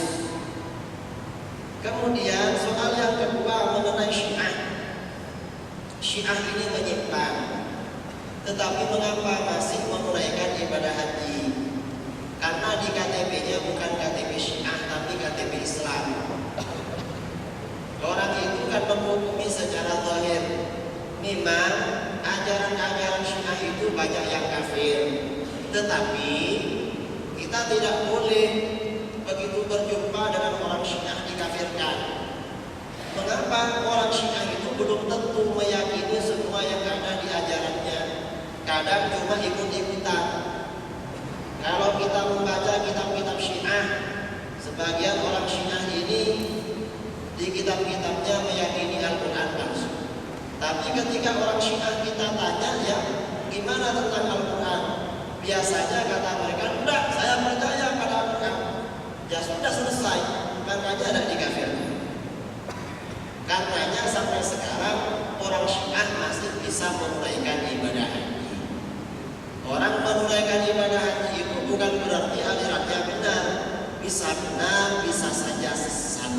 Kemudian soal yang kedua mengenai Syiah. Syiah ini menyimpang. Tetapi mengapa masih menunaikan ibadah haji? Karena di KTP-nya bukan KTP Syiah tapi KTP Islam. Orang itu kan menghukumi secara zahir. Memang ajaran-ajaran Syiah itu banyak yang kafir. Tetapi kita tidak boleh begitu berjumpa dengan orang Syiah dikafirkan. Mengapa orang Syiah itu belum tentu meyakini semua yang ada di ajarannya? Kadang cuma ikut-ikutan. Kalau kita membaca kitab-kitab Syiah, sebagian orang Syiah ini di kitab-kitabnya meyakini Al-Quran langsung. Tapi ketika orang Syiah kita tanya, ya gimana tentang Al-Quran? Biasanya kata mereka, enggak, saya percaya pada Al-Quran. Ya sudah selesai, makanya ada dikafirkan. Karenanya sampai sekarang orang Syiah masih bisa menunaikan ibadah haji. Orang menunaikan ibadah haji itu bukan berarti alirannya benar. Bisa benar, bisa saja sesat.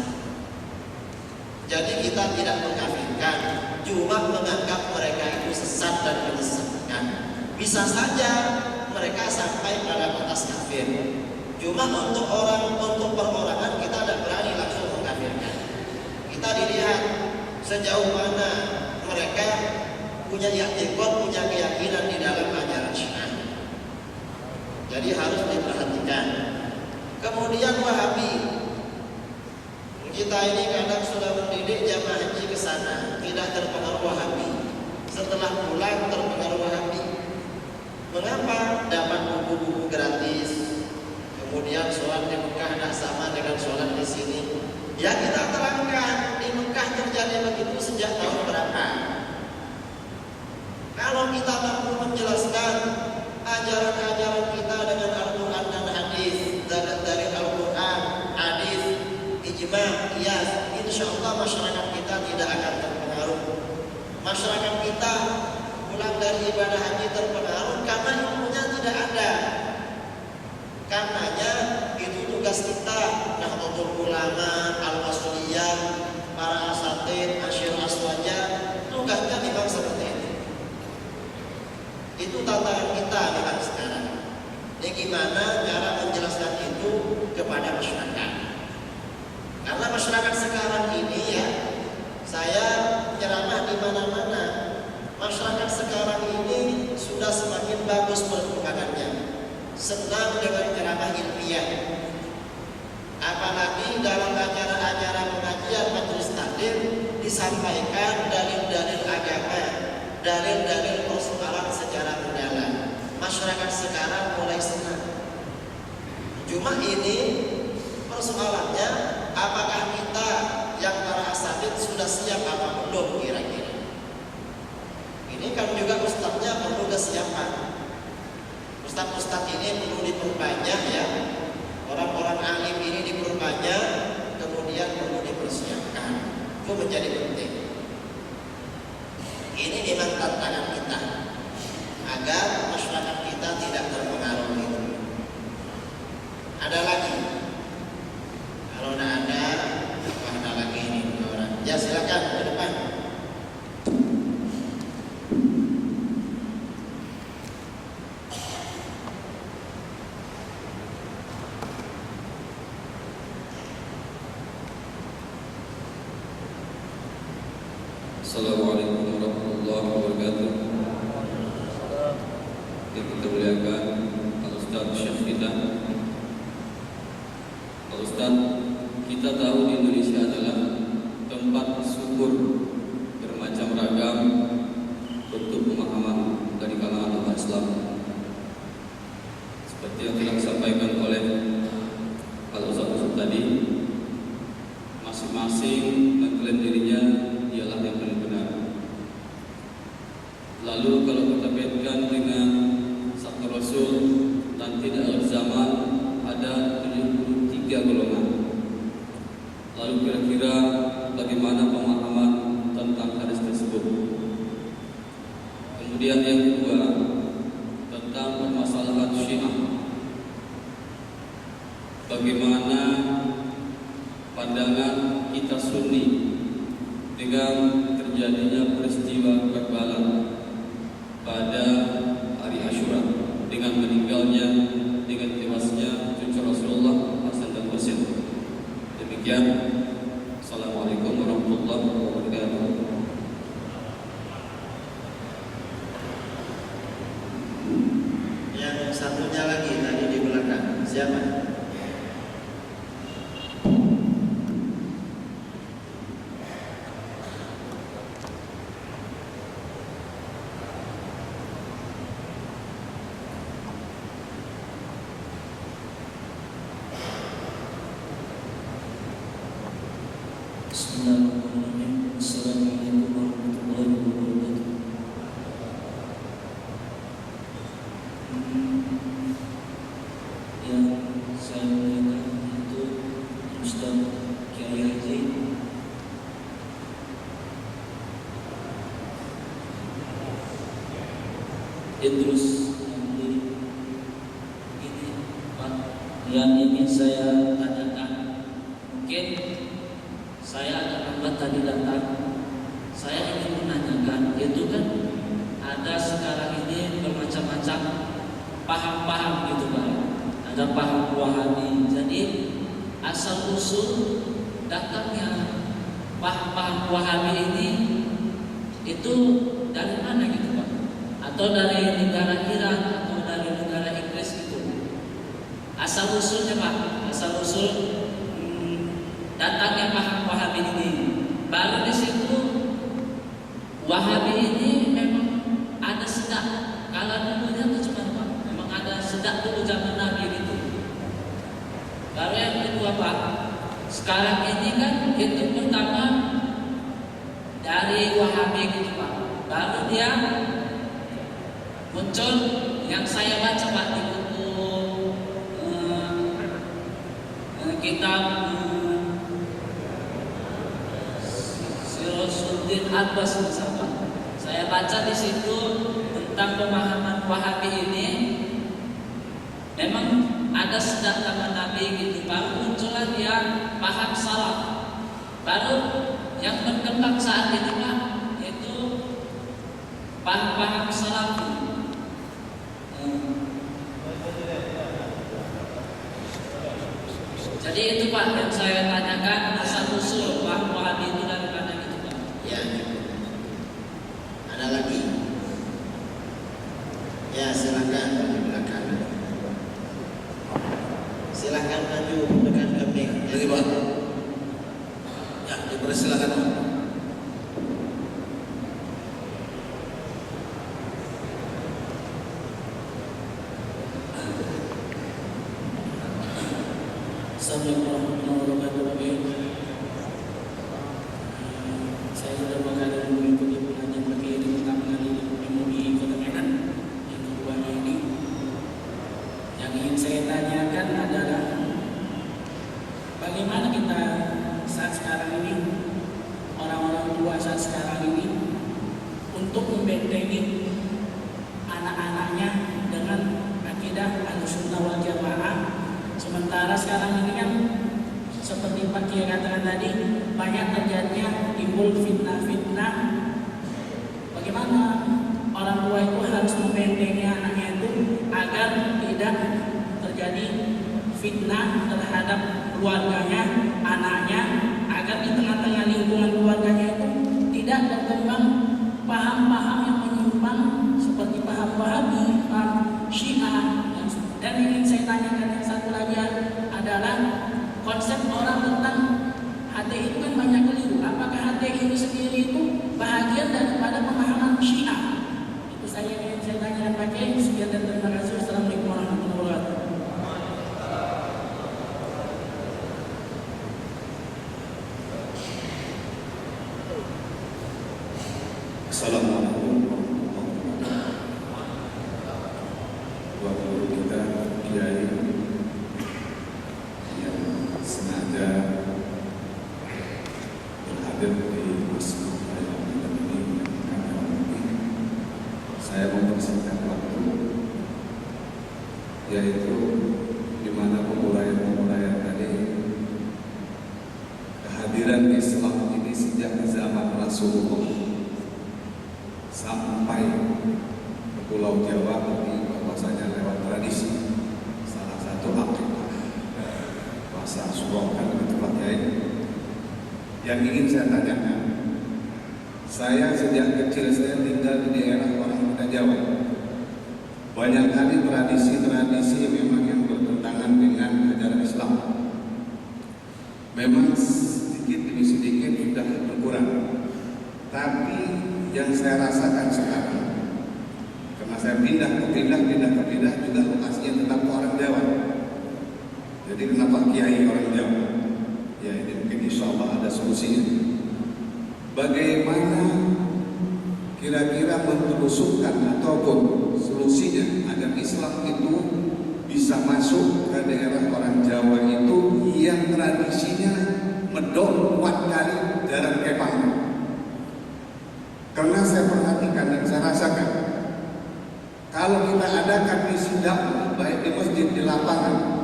Jadi kita tidak mengkafirkan, cuma menganggap mereka itu sesat dan menyesatkan. Bisa saja mereka sampai pada batas kafir. Cuma untuk perorangan kita tidak berani langsung mengkafirkan. Kita dilihat sejauh mana mereka punya i'tiqad, punya keyakinan di dalam ajaran Syiah. Jadi harus diperhatikan. Kemudian Wahabi, kita ini kadang sudah mendidik jamaah haji ke sana, tidak terpengaruh Wahabi. Setelah pulang terpengaruh Wahabi. Mengapa? Dapat buku-buku gratis. Kemudian sholat di Mekah tidak sama dengan sholat di sini. Ya kita terangkan di Mekah terjadi begitu sejak tahun berapa. Kalau kita mampu menjelaskan ajaran-ajaran kita dengan Al-Quran dan hadis, dari Al-Quran, hadis, ijma, qiyas, insya Allah masyarakat kita tidak akan terpengaruh. Masyarakat kita pulang dari ibadah haji terpengaruh karena ilmunya tidak ada. Karenanya itu tugas kita, Nahdlatul Ulama, Al-Wasliyah, para asatidz, asyir aswaja, tugasnya memang seperti itu. Itu tantangan kita memang sekarang. Ini gimana cara menjelaskan itu kepada masyarakat? Karena masyarakat sekarang ini ya, saya ceramah di mana-mana. Masyarakat sekarang ini sudah semakin bagus perkembangannya. Senang dengan ceramah ilmiah. Apalagi dalam acara-acara pengajian majelis taklim disampaikan dalil-dalil agama, dalil-dalil persoalan secara mendalam. Masyarakat sekarang mulai senang. Cuma ini persoalannya, apakah kita yang para asatidz sudah siap apa belum kira-kira? Ini kan juga ustadznya perlu kesiapan. Ustadz-ustadz ini perlu diperbanyak ya. Orang-orang alim ini diperbanyak, kemudian perlu dipersiapkan. Itu menjadi penting. Ini memang tantangan kita agar masyarakat kita tidak terpengaruh itu. Ada lagi? Kalau tidak ada, apa ada lagi ini orang? Ya silakan ke depan. Assalamualaikum warahmatullahi wabarakatuh. Yang kita muliakan Al-Ustaz Syekh kita. Al-Ustaz, kita tahu di Indonesia adalah tempat syukur bermacam ragam bentuk pemahaman dari kalangan umat Islam. Seperti yang telah disampaikan oleh Al-Ustaz tadi, masing-masing mengklaim dirinya ialah yang paling benar. Lalu kalau kita kaitkan dengan sabda Rasul, nanti di akhir zaman ada 73 golongan. Lalu kira-kira bagaimana pemahaman tentang hadis tersebut? Kemudian yang kedua, tentang permasalahan Syiah. Bagaimana pandangan kita Sunni dengan terjadinya peristiwa Karbala pada hari Asyura, dengan meninggalnya, dengan tewasnya cucu Rasulullah Hasan dan Husain. Demikian. Assalamualaikum warahmatullahi wabarakatuh. Yang satunya lagi tadi di belakang siapa? Bismillahirrahmanirrahim. Assalamualaikum warahmatullahi wabarakatuh. Yang saya muliakan itu Ustaz Kiai Haji. Idrus ini Pak, yang ingin saya tanyakan, mungkin saya agak lambat tadi datang. Saya ingin menanyakan, itu kan ada sekarang ini bermacam-macam paham-paham gitu Pak. Ada paham Wahabi. Jadi asal usul datangnya paham-paham Wahabi ini itu dari mana gitu Pak? Atau dari negara Iran atau dari negara Inggris gitu? Asal usulnya Pak, asal usul datangnya paham Wahabi ini. Baru di situ Wahabi ini memang ada sedak. Kalau dulunya itu cuma Pak, memang ada sedak dulu zaman Nabi gitu. Baru yang kedua Pak, sekarang ini kan itu pertama dari Wahabi gitu Pak. Baru dia muncul yang saya baca Pak di buku kitab Sirasuddin Abbas misalkan. Saya baca di situ tentang pemahaman Wahabi ini, memang ada sedak zaman Nabi gitu. Baru muncullah dia paham salaf. Baru yang berkembang saat ini Pak, itu paham salaf. Jadi itu Pak yang saya tanyakan, asal usul paham Wahabi itu dari mana gitu Pak? Ya. Ada lagi? Ya silakan di belakang. Silakan maju dengan kami. Lagi Pak. Ya, dipersilakan Pak. Assalamualaikum warahmatullahi wabarakatuh. Saya sudah berkali mengikuti pengajian pagi ini pertama kali di MUI Kota Medan yang keduanya ini. Yang ingin saya tanyakan adalah bagaimana kita saat sekarang ini, orang-orang tua saat sekarang ini, untuk membentengi anak-anaknya dengan akidah Ahlussunnah wal Jamaah. Sementara sekarang ini kan seperti Pak Kiai katakan tadi, banyak terjadinya timbul fitnah-fitnah. Bagaimana orang tua itu harus membentengi anaknya itu agar tidak terjadi fitnah terhadap keluarganya, anaknya, agar di tengah-tengah lingkungan keluarganya itu tidak berkembang paham-paham yang menyimpang seperti paham Wahabi, paham Syiah. Dan ingin saya tanyakan yang satu lagi adalah konsep orang tentang HTI itu kan banyak keliru. Apakah HTI itu sendiri itu bahagian daripada pemahaman Syiah? Itu saya ingin saya tanyakan Pak Kiai. Sekian dan terima kasih. Assalamualaikum warahmatullahi wabarakatuh. Assalamualaikum buat guru kita Kiai yang sengaja berhadir di masjid kita ini. Saya mempersingkat waktu, yaitu di mana penguraian tadi, kehadiran Islam ini sejak zaman Rasulullah sampai ke Pulau Jawa, tapi bahwasanya lewat tradisi, salah satu akidah bahasa Surau kan itu Pak Kiai. Yang ingin saya tanyakan, saya sejak kecil saya tinggal di daerah orang Kota Jawa. Banyak kali tradisi-tradisi memang yang bertentangan dengan ajaran Islam. Memang sedikit demi sedikit sudah berkurang, tapi yang saya rasakan sekarang, karena saya pindah ke pindah juga lokasinya tetap orang Jawa. Jadi kenapa Kiai orang Jawa? Ya ini mungkin insya Allah ada solusinya. Bagaimana kira-kira menelusurkan ataupun solusinya agar Islam itu bisa masuk ke daerah orang Jawa itu yang tradisinya medok kuat kali jarang kepang. Karena saya perhatikan dan saya rasakan, kalau kita adakan misi dakwah baik di masjid, di lapangan,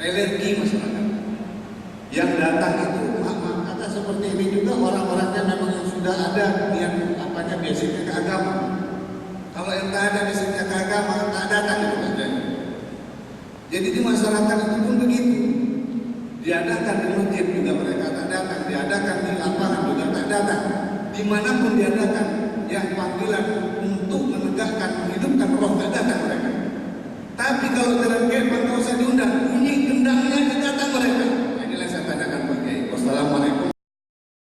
alergi masyarakat yang datang itu kata seperti ini juga orang-orangnya memang yang sudah ada yang apanya basicnya ke agama. Kalau yang tak ada basicnya ke agama tak datang itu saja. Jadi di masyarakat itu pun begitu. Diadakan di masjid juga mereka tak datang, diadakan di lapangan juga tak datang. Dimanapun diadakan yang panggilan untuk menegakkan menghidupkan roh tak datang mereka. Tapi kalau jalan